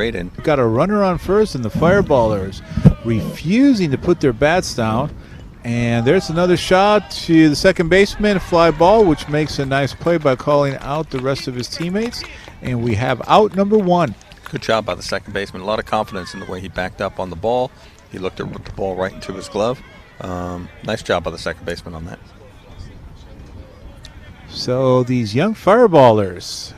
Brighton. We've got a runner on first, and the Fireballers refusing to put their bats down. And there's another shot to the second baseman, a fly ball, which makes a nice play by calling out the rest of his teammates. And we have out number one. Good job by the second baseman. A lot of confidence in the way he backed up on the ball. He looked at the ball right into his glove. Nice job by the second baseman on that. So these young Fireballers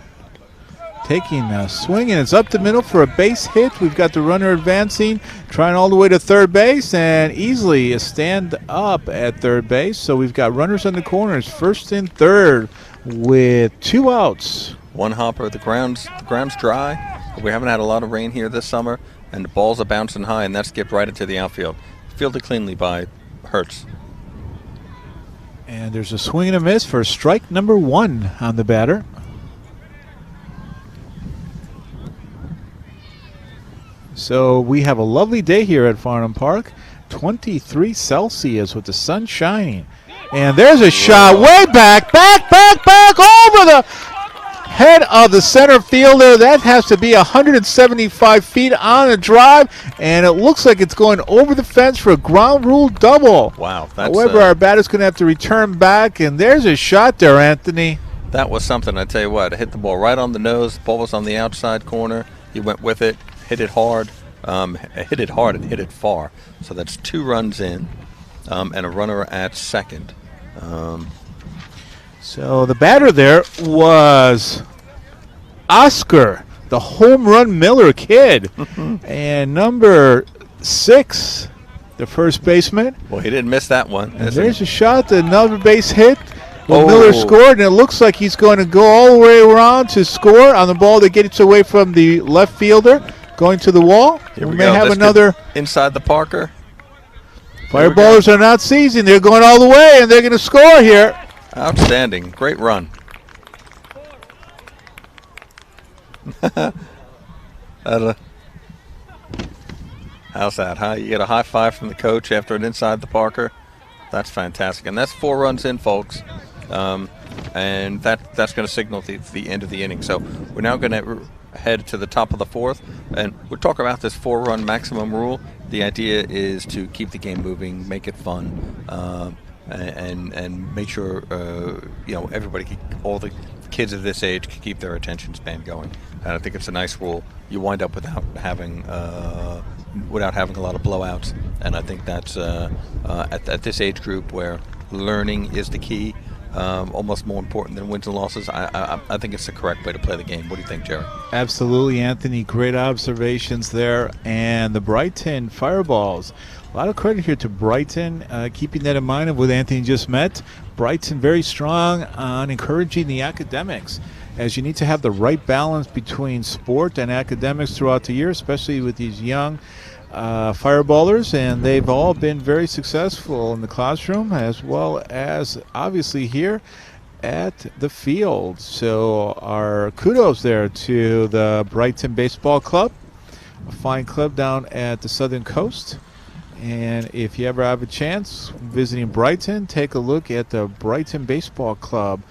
taking a swing, and it's up the middle for a base hit. We've got the runner advancing, trying all the way to third base, and easily a stand up at third base. So we've got runners on the corners, first and third, with 2 outs. One hopper. The ground's dry. We haven't had a lot of rain here this summer, and the balls are bouncing high, and that skipped right into the outfield. Fielded cleanly by Herts. And there's a swing and a miss for strike number one on the batter. So we have a lovely day here at Farnham Park. 23 Celsius with the sun shining. And there's a shot way back over the head of the center fielder. That has to be 175 feet on a drive, and it looks like it's going over the fence for a ground rule double. Wow. However, our batter's going to have to return back, and there's a shot there, Anthony. That was something, I tell you what. It hit the ball right on the nose. The ball was on the outside corner. He went with it, hit it hard. And hit it far. So that's 2 runs in and a runner at second. So the batter there was Oscar, the home run Miller kid. And number 6, the first baseman. Well, he didn't miss that one. And there's a shot, another base hit. Well, Miller scored, and it looks like he's going to go all the way around to score on the ball that gets away from the left fielder, going to the wall. Here we we may go. have This another. Inside the Parker. Fireballers are not seizing. They're going all the way, and they're going to score here. Outstanding. Great run. How's that, huh? You get a high five from the coach after an inside the Parker. That's fantastic. And that's 4 runs in, folks. And that's going to signal the end of the inning. So we're now going to head to the top of the 4th, and we'll talk about this 4-run maximum rule. The idea is to keep the game moving, make it fun, and make sure everybody, all the kids of this age, can keep their attention span going. And I think it's a nice rule. You wind up without having a lot of blowouts, and I think that's at this age group where learning is the key. Almost more important than wins and losses. I think it's the correct way to play the game. What do you think, Jerry? Absolutely, Anthony. Great observations there. And the Brighton Fireballs. A lot of credit here to Brighton, keeping that in mind of what Anthony just met. Brighton very strong on encouraging the academics, as you need to have the right balance between sport and academics throughout the year, especially with these young Fireballers, and they've all been very successful in the classroom as well as obviously here at the field. So our kudos there to the Brighton Baseball Club, a fine club down at the Southern Coast. And if you ever have a chance visiting Brighton, take a look at the Brighton Baseball Club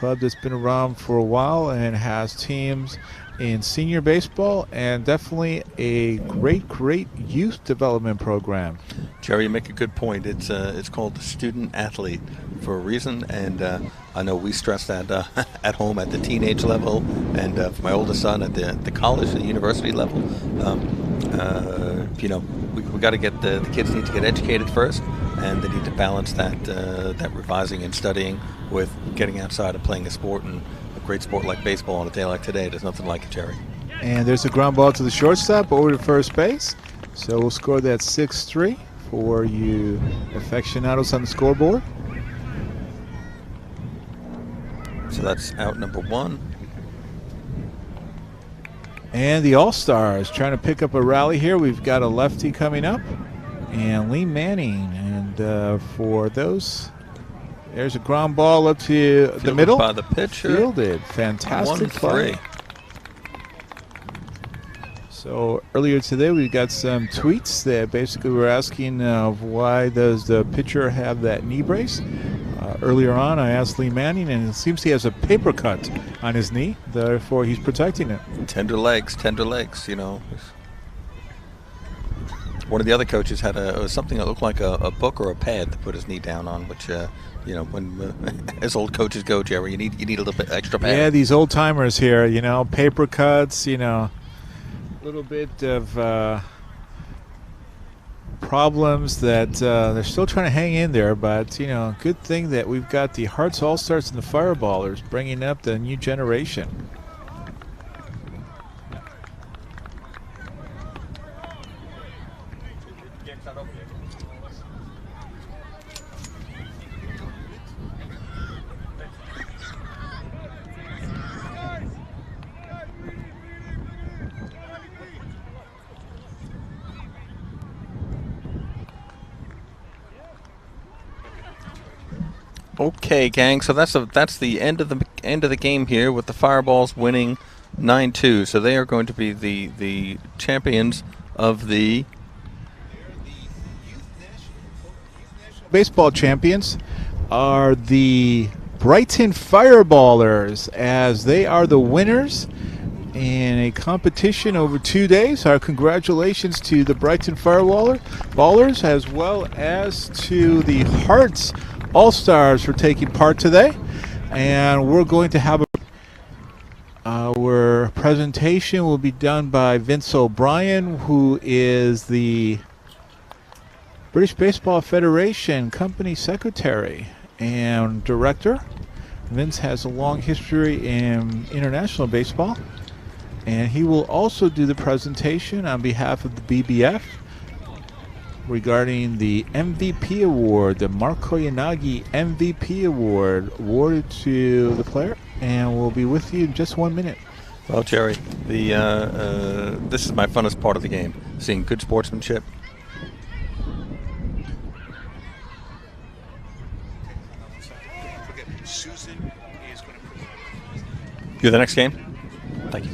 that's been around for a while and has teams in senior baseball and definitely a great youth development program. Jerry, you make a good point. It's called the student athlete for a reason, and I know we stress that at home at the teenage level, and for my oldest son at the college and university level. We got to get the kids need to get educated first, and they need to balance that revising and studying with getting outside and playing a sport, and a great sport like baseball on a day like today. There's nothing like it, Jerry. And there's a ground ball to the shortstop over to first base. So we'll score that 6-3 for you aficionados on the scoreboard. So that's out number 1. And the All-Stars trying to pick up a rally here. We've got a lefty coming up, and Lee Manning. And for those, there's a ground ball up to the middle. By the pitcher. Fielded. Fantastic play. 1-3. So earlier today we got some tweets that basically were asking why does the pitcher have that knee brace. Earlier on, I asked Lee Manning, and it seems he has a paper cut on his knee. Therefore, he's protecting it. Tender legs, you know. One of the other coaches had something that looked like a book or a pad to put his knee down on, which, you know, when as old coaches go, Jerry, you need a little bit extra pad. Yeah, these old timers here, you know, paper cuts, you know, a little bit of problems that they're still trying to hang in there. But, you know, good thing that we've got the Herts All-Stars and the Fireballers bringing up the new generation. Okay, gang. So that's the end of the game here, with the Fireballs winning 9-2. So they are going to be the champions of the baseball champions are the Brighton Fireballers, as they are the winners in a competition over 2 days. Our congratulations to the Brighton Fireballers, as well as to the Herts All-Stars for taking part today. And we're going to have our presentation will be done by Vince O'Brien, who is the British Baseball Federation Company Secretary and Director. Vince has a long history in international baseball, and he will also do the presentation on behalf of the BBF regarding the MVP award, the Marco Yanagi MVP award, awarded to the player, and we'll be with you in just 1 minute. Well, Jerry, this is my funnest part of the game, seeing good sportsmanship. Susan is going to You're the next game? Thank you.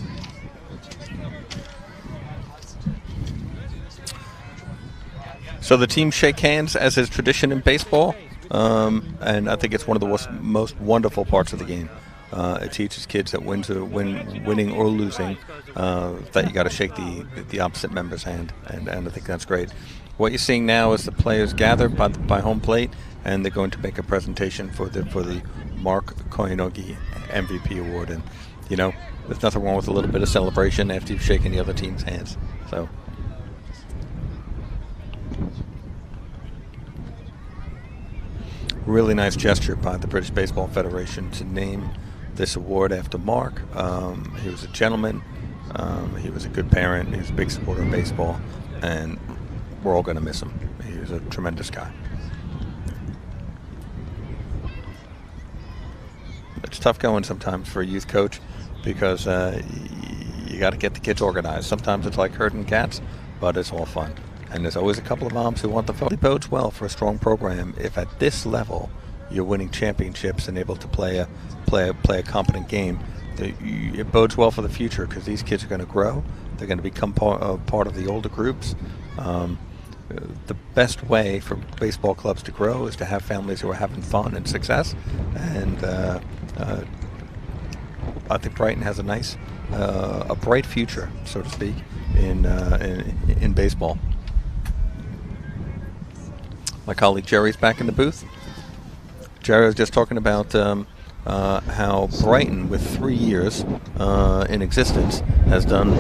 So the teams shake hands, as is tradition in baseball, and I think it's one of the most wonderful parts of the game. It teaches kids that winning or losing, that you got to shake the opposite member's hand, and I think that's great. What you're seeing now is the players gather by home plate, and they're going to make a presentation for the Mark Koyanogi MVP award. And you know, there's nothing wrong with a little bit of celebration after you've shaken the other team's hands. So. Really nice gesture by the British Baseball Federation to name this award after Mark. He was a gentleman. He was a good parent. He was a big supporter of baseball, and we're all going to miss him. He was a tremendous guy. It's tough going sometimes for a youth coach, because you got to get the kids organized. Sometimes it's like herding cats, but it's all fun. And there's always a couple of moms who want the phone. It bodes well for a strong program if at this level you're winning championships and able to play a competent game. It bodes well for the future, because these kids are going to grow. They're going to become part of the older groups. The best way for baseball clubs to grow is to have families who are having fun and success. And I think Brighton has a bright future, so to speak, in baseball. My colleague Jerry's back in the booth. Jerry was just talking about how Brighton, with 3 years in existence, has done.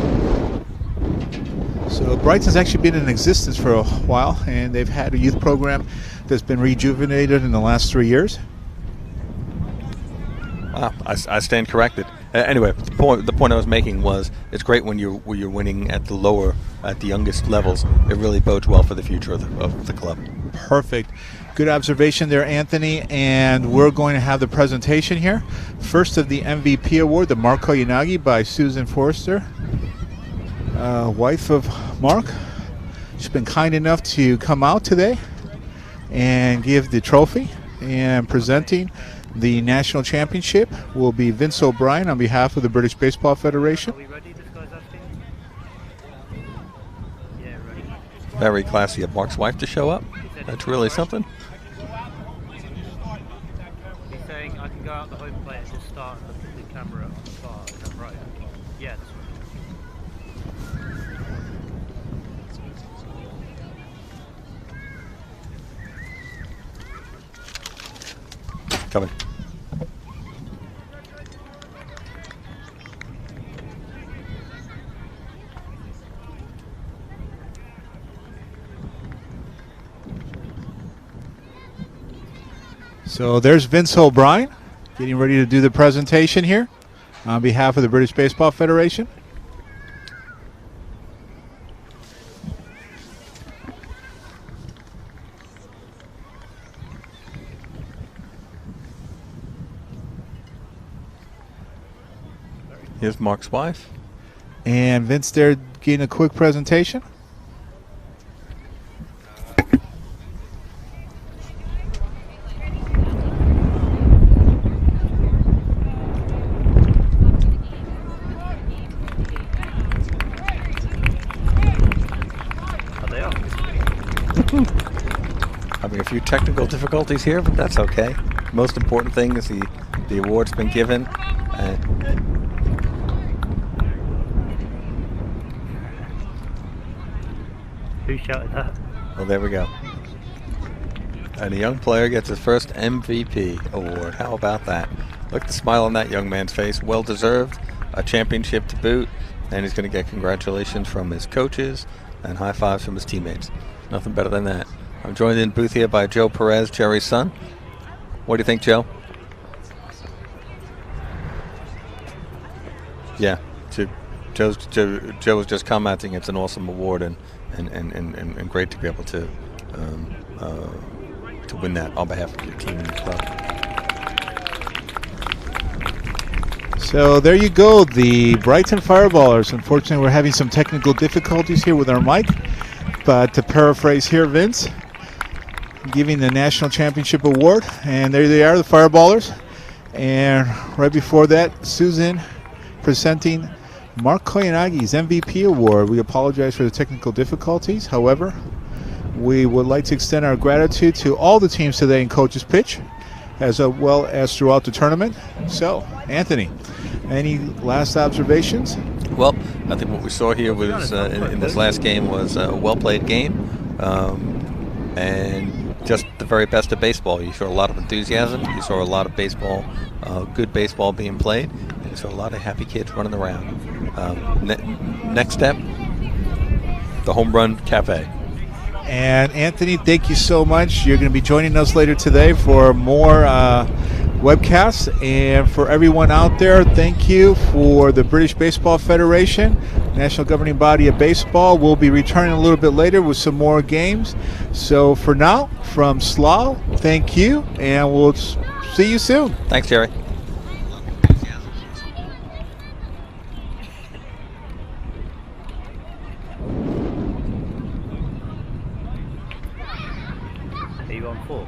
So Brighton's actually been in existence for a while, and they've had a youth program that's been rejuvenated in the last 3 years. Wow, I stand corrected. Anyway, the point I was making was, it's great when you're winning at the youngest levels. It really bodes well for the future of the club. Perfect. Good observation there, Anthony. And we're going to have the presentation here. First of the MVP award, the Marco Yanagi, by Susan Forrester, wife of Mark. She's been kind enough to come out today and give the trophy. And presenting the national championship will be Vince O'Brien on behalf of the British Baseball Federation. Are we ready? This guy's asking. Yeah, ready. Very classy of Mark's wife to show up. That's really something. the home player just start and look at the camera on the far, is that right? Yeah, that's right. Coming. So there's Vince O'Brien getting ready to do the presentation here on behalf of the British Baseball Federation. Here's Mark's wife. And Vince there getting a quick presentation. Are they off? Having a few technical difficulties here, but that's okay. Most important thing is the award's been given. Who shouted that? Well, there we go. And a young player gets his first MVP award. How about that? Look at the smile on that young man's face. Well deserved. A championship to boot. And he's going to get congratulations from his coaches and high fives from his teammates. Nothing better than that. I'm joined in booth here by Joe Perez, Jerry's son. What do you think, Joe? Yeah. Joe was just commenting it's an awesome award and great to be able to win that on behalf of your team and your club. So there you go, the Brighton Fireballers. Unfortunately, we're having some technical difficulties here with our mic, but to paraphrase here, Vince giving the National Championship Award, and there they are, the Fireballers. And right before that, Susan presenting Mark Koyanagi's MVP award. We apologize for the technical difficulties. However, we would like to extend our gratitude to all the teams today in Coach's Pitch, as well as throughout the tournament. So, Anthony, any last observations? Well, I think what we saw here was in this last game was a well-played game, and just the very best of baseball. You saw a lot of enthusiasm. You saw a lot of baseball, good baseball being played. And you saw a lot of happy kids running around. Next step, the Home Run Cafe. And Anthony, thank you so much. You're going to be joining us later today for more webcasts. And for everyone out there, thank you for the British Baseball Federation, national governing body of baseball. We'll be returning a little bit later with some more games. So for now, from Slough, thank you, and we'll see you soon. Thanks, Jerry. Are you on 4?